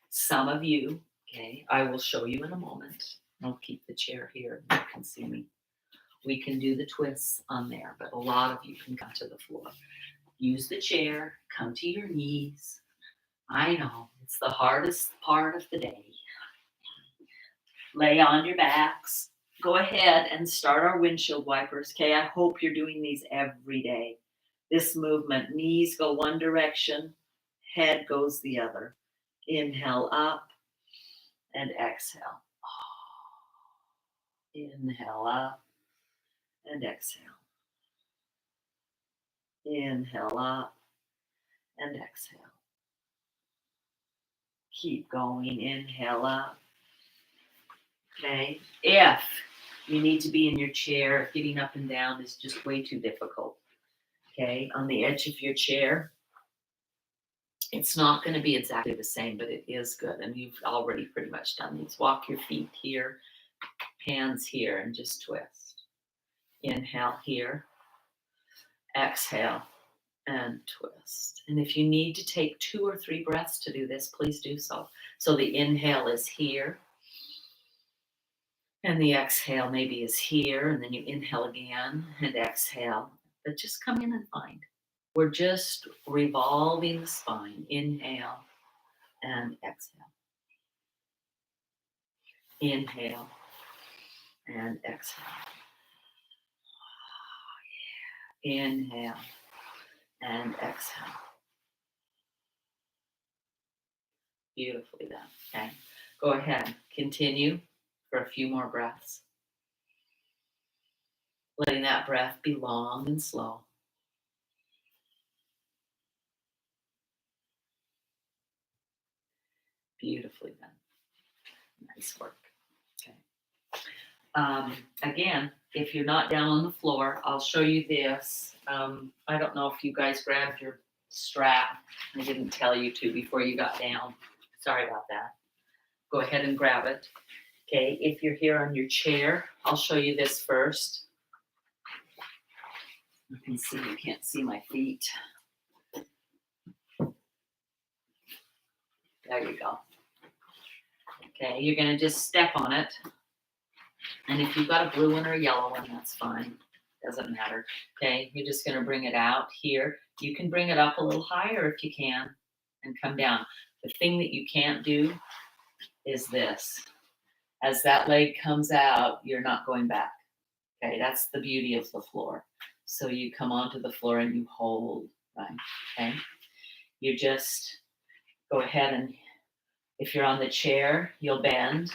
Some of you, okay, I will show you in a moment. I'll keep the chair here. You can see me. We can do the twists on there, but a lot of you can come to the floor. Use the chair. Come to your knees. I know, it's the hardest part of the day. Lay on your backs. Go ahead and start our windshield wipers. Okay, I hope you're doing these every day. This movement, knees go one direction, head goes the other. Inhale up and exhale. Inhale up and exhale. Inhale up and exhale. Keep going. Inhale up. Okay. If you need to be in your chair, if getting up and down is just way too difficult. Okay. On the edge of your chair, it's not going to be exactly the same, but it is good. And you've already pretty much done these. Walk your feet here, hands here, and just twist. Inhale here. Exhale and twist. And if you need to take 2 or 3 breaths to do this, please do so. So the inhale is here. And the exhale maybe is here. And then you inhale again and exhale. But just come in and find. We're just revolving the spine. Inhale and exhale. Inhale and exhale. Inhale and exhale. Beautifully done. Okay. Go ahead. Continue for a few more breaths. Letting that breath be long and slow. Beautifully done. Nice work. Okay. Again, if you're not down on the floor, I'll show you this. I don't know if you guys grabbed your strap. I didn't tell you to before you got down. Sorry about that. Go ahead and grab it. Okay, if you're here on your chair, I'll show you this first. You can see, you can't see my feet. There you go. Okay, you're going to just step on it. And if you've got a blue one or a yellow one, that's fine. Doesn't matter. Okay, you're just going to bring it out here. You can bring it up a little higher if you can and come down. The thing that you can't do is this. As that leg comes out, you're not going back. Okay, that's the beauty of the floor. So you come onto the floor and you hold, right? Okay, you just go ahead and if you're on the chair, you'll bend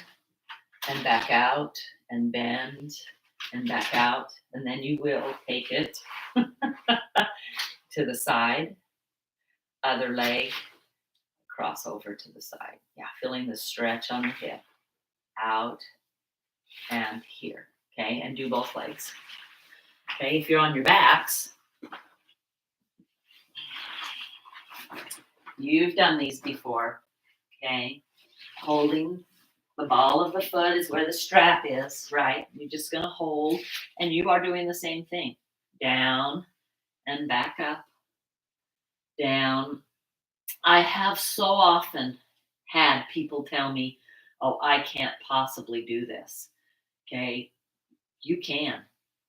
and back out and bend and back out. And then you will take it to the side, other leg, cross over to the side. Yeah, feeling the stretch on the hip, out and here. Okay, and do both legs. Okay, if you're on your backs, you've done these before. Okay, holding the ball of the foot is where the strap is, right? You're just going to hold, and you are doing the same thing. Down and back up, down. I have so often had people tell me, oh, I can't possibly do this. Okay. You can.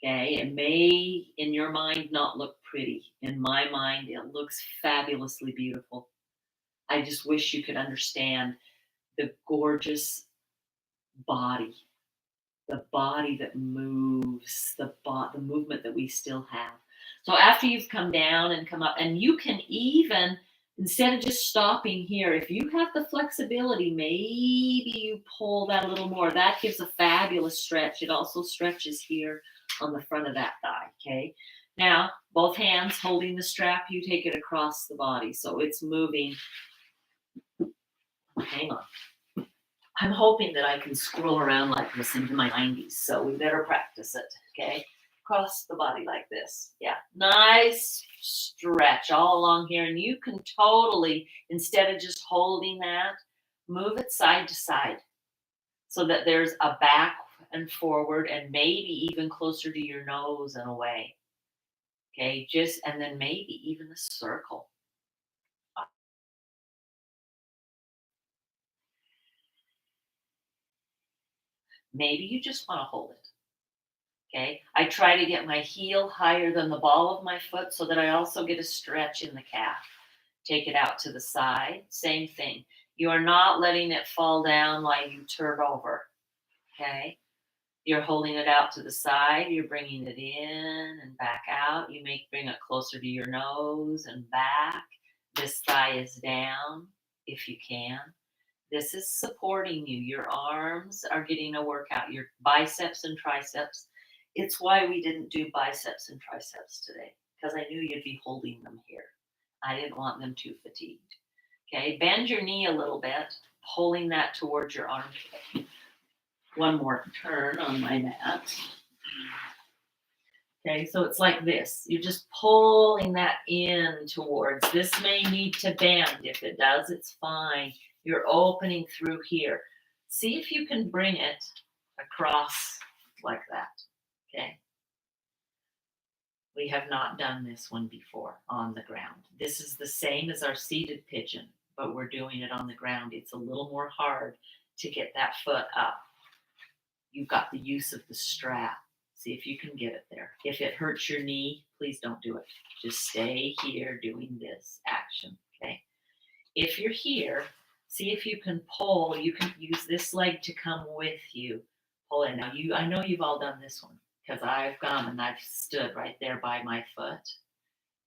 Okay. It may, in your mind, not look pretty. In my mind, it looks fabulously beautiful. I just wish you could understand the gorgeous body, the body that moves, the movement that we still have. So after you've come down and come up, and you can even, instead of just stopping here, if you have the flexibility, maybe you pull that a little more. That gives a fabulous stretch. It also stretches here on the front of that thigh. Okay. Now, both hands holding the strap, you take it across the body. So it's moving. Hang on. I'm hoping that I can scroll around like this into my 90s, so we better practice it, okay? Cross the body like this. Yeah, nice stretch all along here. And you can totally, instead of just holding that, move it side to side so that there's a back and forward and maybe even closer to your nose and away. Okay, just, and then maybe even a circle. Maybe you just want to hold it. Okay, I try to get my heel higher than the ball of my foot so that I also get a stretch in the calf. Take it out to the side. Same thing. You are not letting it fall down while you turn over. Okay, you're holding it out to the side. You're bringing it in and back out. You may bring it closer to your nose and back. This thigh is down if you can. This is supporting you. Your arms are getting a workout, your biceps and triceps. It's why we didn't do biceps and triceps today, because I knew you'd be holding them here. I didn't want them too fatigued. Okay, bend your knee a little bit, pulling that towards your armpit. One more turn on my mat. Okay, so it's like this. You're just pulling that in towards. This may need to bend. If it does, it's fine. You're opening through here. See if you can bring it across like that. Okay. We have not done this one before on the ground. This is the same as our seated pigeon, but we're doing it on the ground. It's a little more hard to get that foot up. You've got the use of the strap. See if you can get it there. If it hurts your knee, please don't do it. Just stay here doing this action, okay? If you're here, see if you can pull. You can use this leg to come with you. Pull in. Now, I know you've all done this one because I've gone and I've stood right there by my foot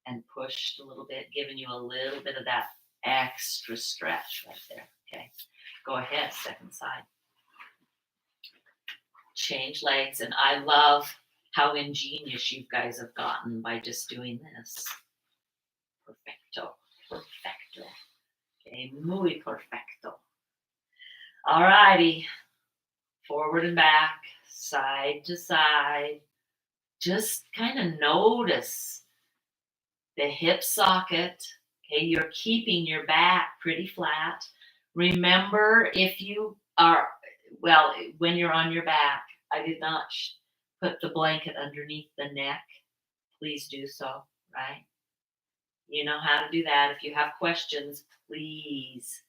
and pushed a little bit, giving you a little bit of that extra stretch right there, okay? Go ahead, second side. Change legs, and I love how ingenious you guys have gotten by just doing this. Perfecto, perfecto. Okay, muy perfecto. All righty, forward and back, side to side. Just kind of notice the hip socket. Okay, you're keeping your back pretty flat. Remember, if you are, well, when you're on your back, I did not put the blanket underneath the neck. Please do so, right? You know how to do that. If you have questions, please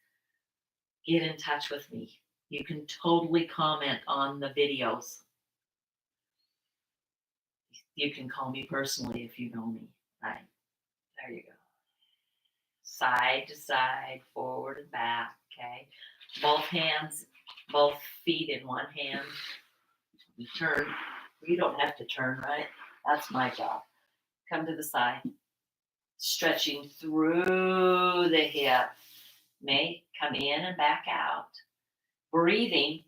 get in touch with me. You can totally comment on the videos. You can call me personally if you know me, right? There you go. Side to side, forward and back, okay? Both hands, both feet in one hand. You turn. You don't have to turn, right? That's my job. Come to the side. Stretching through the hip. May come in and back out. Breathing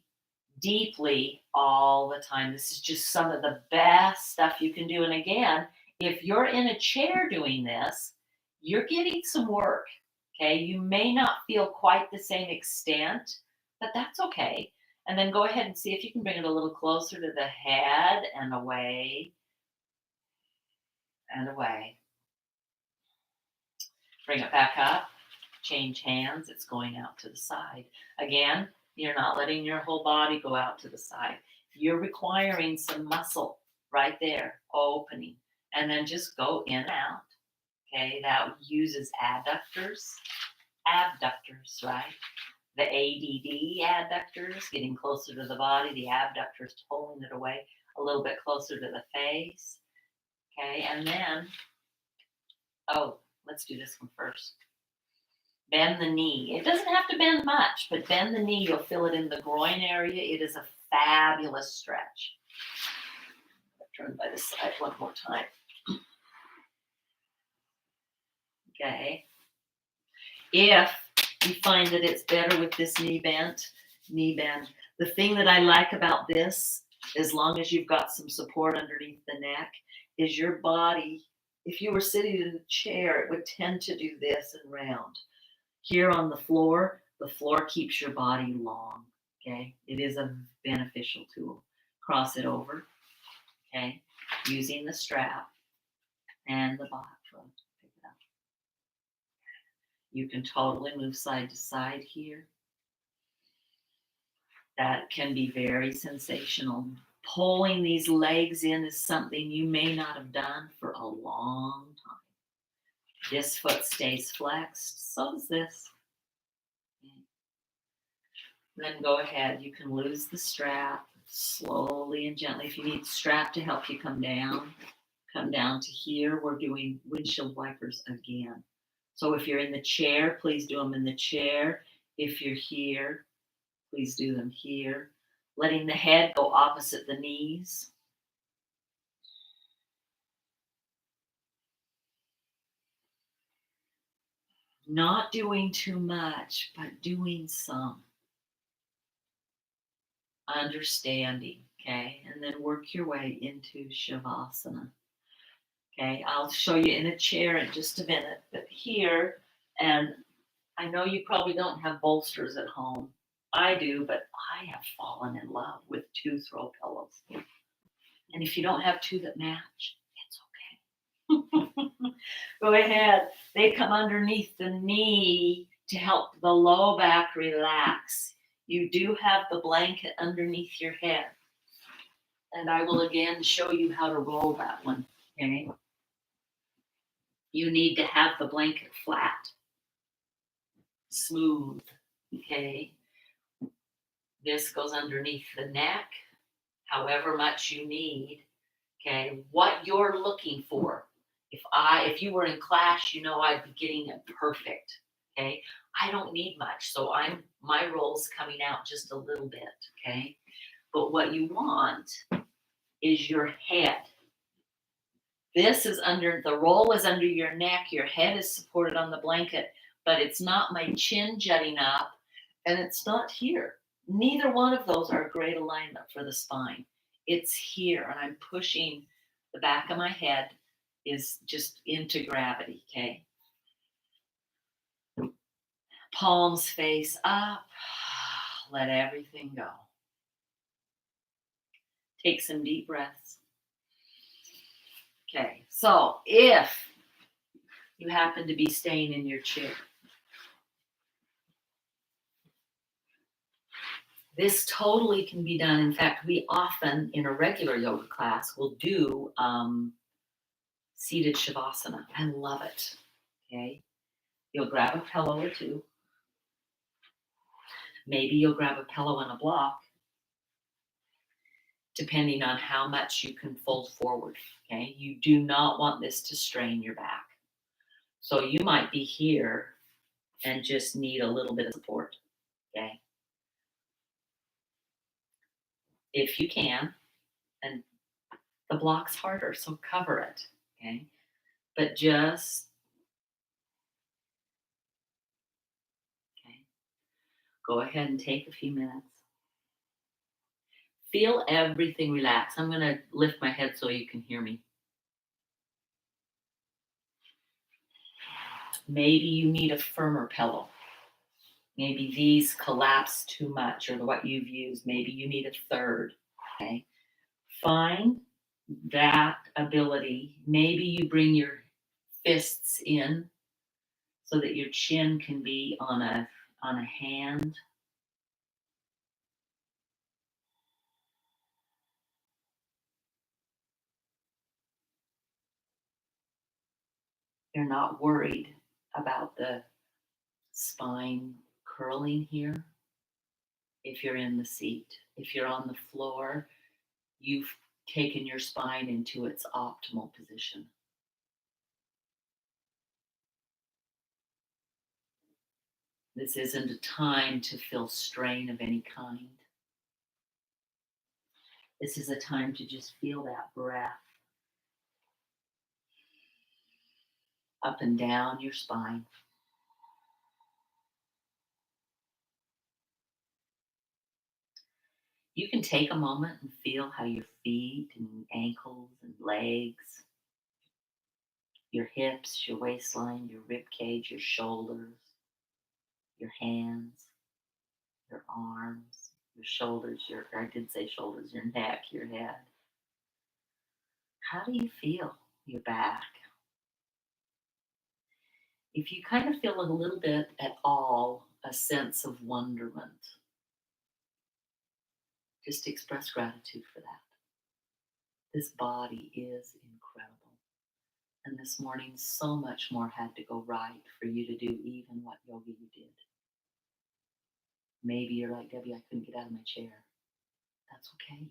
deeply all the time. This is just some of the best stuff you can do. And again, if you're in a chair doing this, you're getting some work. Okay. You may not feel quite the same extent, but that's okay. And then go ahead and see if you can bring it a little closer to the head and away and away. Bring it back up. Change hands. It's going out to the side. Again, you're not letting your whole body go out to the side. You're requiring some muscle right there, opening. And then just go in and out. Okay, that uses abductors, right? The ADD adductors getting closer to the body, the abductors pulling it away a little bit closer to the face. Okay, and then, oh, let's do this one first. Bend the knee. It doesn't have to bend much, but bend the knee. You'll feel it in the groin area. It is a fabulous stretch. Turn by the side one more time. Okay. If you find that it's better with this knee bend. The thing that I like about this, as long as you've got some support underneath the neck, is your body, if you were sitting in a chair, it would tend to do this and round. Here on the floor keeps your body long. Okay. It is a beneficial tool. Cross it over. Okay. Using the strap and the bottom. Pick it up. You can totally move side to side here. That can be very sensational. Pulling these legs in is something you may not have done for a long time. This foot stays flexed, so does this. Then go ahead. You can lose the strap slowly and gently. If you need strap to help you come down to here. We're doing windshield wipers again. So if you're in the chair, please do them in the chair. If you're here, please do them here. Letting the head go opposite the knees. Not doing too much, but doing some. Understanding, okay? And then work your way into Shavasana. Okay, I'll show you in a chair in just a minute, but here, and I know you probably don't have bolsters at home. I do, but I have fallen in love with two throw pillows. And if you don't have two that match, it's okay. Go ahead. They come underneath the knee to help the low back relax. You do have the blanket underneath your head. And I will again show you how to roll that one. Okay. You need to have the blanket flat, smooth. Okay. This goes underneath the neck, however much you need. Okay. What you're looking for. If you were in class, you know I'd be getting it perfect. Okay. I don't need much. So my roll's coming out just a little bit. Okay. But what you want is your head. The roll is under your neck. Your head is supported on the blanket, but it's not my chin jutting up and it's not here. Neither one of those are a great alignment for the spine. It's here, and I'm pushing the back of my head is just into gravity, okay? Palms face up. Let everything go. Take some deep breaths. Okay, so if you happen to be staying in your chair, this totally can be done. In fact, we often in a regular yoga class will do seated shavasana. I love it. Okay, you'll grab a pillow or two. Maybe you'll grab a pillow and a block, depending on how much you can fold forward. Okay, you do not want this to strain your back. So you might be here and just need a little bit of support. Okay, if you can, and the block's harder, so cover it. Okay, but just okay. Go ahead and take a few minutes. Feel everything relax. I'm going to lift my head so you can hear me. Maybe you need a firmer pillow. Maybe these collapse too much, or what you've used. Maybe you need a third. Okay. Find that ability. Maybe you bring your fists in so that your chin can be on a hand. You're not worried about the spine curling here. If you're in the seat, if you're on the floor, you've taken your spine into its optimal position. This isn't a time to feel strain of any kind. This is a time to just feel that breath up and down your spine. You can take a moment and feel how your feet and ankles and legs, your hips, your waistline, your rib cage, your shoulders, your hands, your arms, your shoulders, I did say shoulders, your neck, your head. How do you feel your back? If you kind of feel a little bit at all a sense of wonderment, just express gratitude for that. This body is incredible. And this morning, so much more had to go right for you to do even what yoga you did. Maybe you're like, Debbie, I couldn't get out of my chair. That's okay.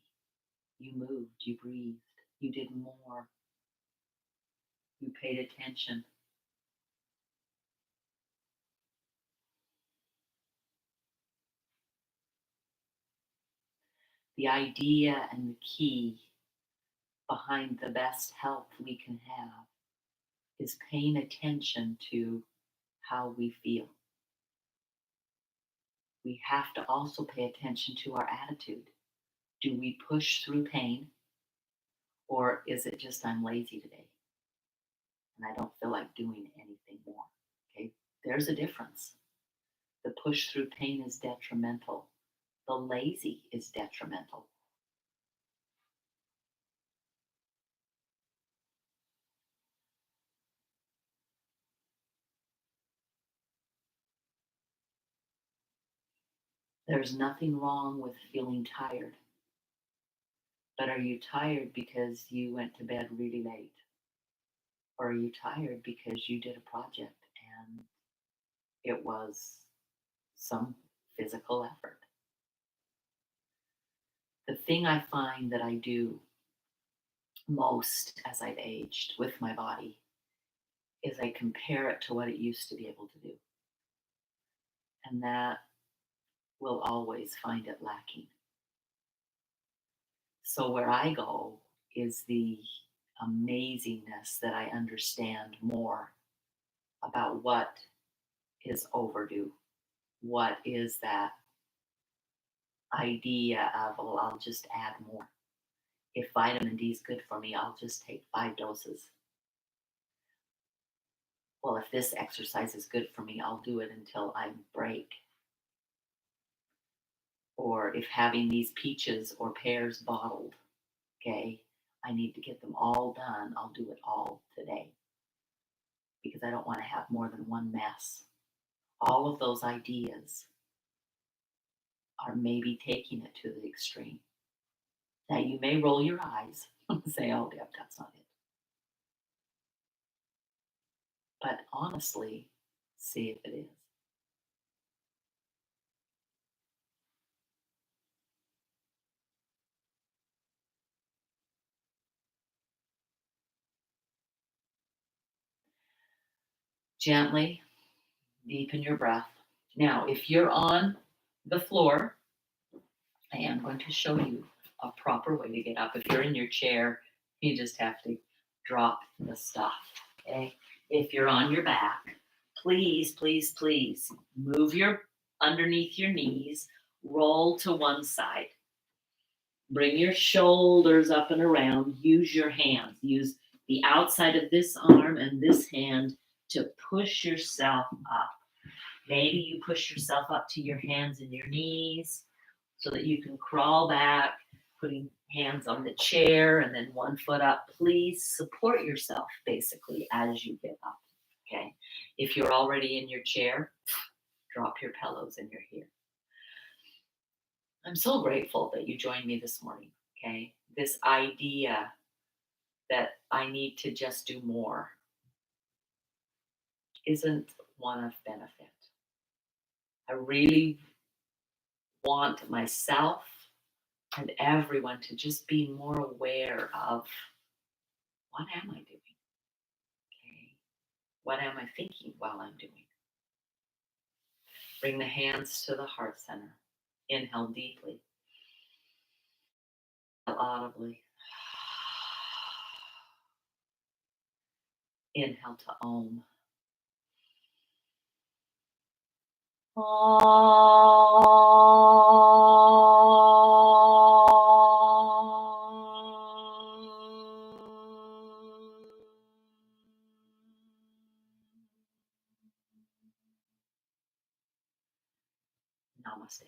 You moved, you breathed, you did more, you paid attention. The idea and the key behind the best health we can have is paying attention to how we feel. We have to also pay attention to our attitude. Do we push through pain, or is it just I'm lazy today and I don't feel like doing anything more? Okay, there's a difference. The push through pain is detrimental. The lazy is detrimental. There's nothing wrong with feeling tired. But are you tired because you went to bed really late? Or are you tired because you did a project and it was some physical effort? The thing I find that I do most as I've aged with my body is I compare it to what it used to be able to do. And that will always find it lacking. So where I go is the amazingness that I understand more about what is overdue. What is that idea of, oh, I'll just add more. If vitamin D is good for me, I'll just take 5 doses. Well, if this exercise is good for me, I'll do it until I break. Or if having these peaches or pears bottled, okay, I need to get them all done, I'll do it all today because I don't want to have more than one mess. All of those ideas are maybe taking it to the extreme. Now, you may roll your eyes and say, oh, Deb, that's not it. But honestly, see if it is. Gently deepen your breath. Now, if you're on the floor, I am going to show you a proper way to get up. If you're in your chair, you just have to drop the stuff. Okay. If you're on your back, please, please, please move your underneath your knees, roll to one side. Bring your shoulders up and around. Use your hands. Use the outside of this arm and this hand to push yourself up. Maybe you push yourself up to your hands and your knees so that you can crawl back, putting hands on the chair and then one foot up. Please support yourself basically as you get up. Okay. If you're already in your chair, drop your pillows and you're here. I'm so grateful that you joined me this morning. Okay. This idea that I need to just do more isn't one of benefit. I really want myself and everyone to just be more aware of what am I doing? Okay. What am I thinking while I'm doing? Bring the hands to the heart center. Inhale deeply, audibly. Inhale to Om. Namaste.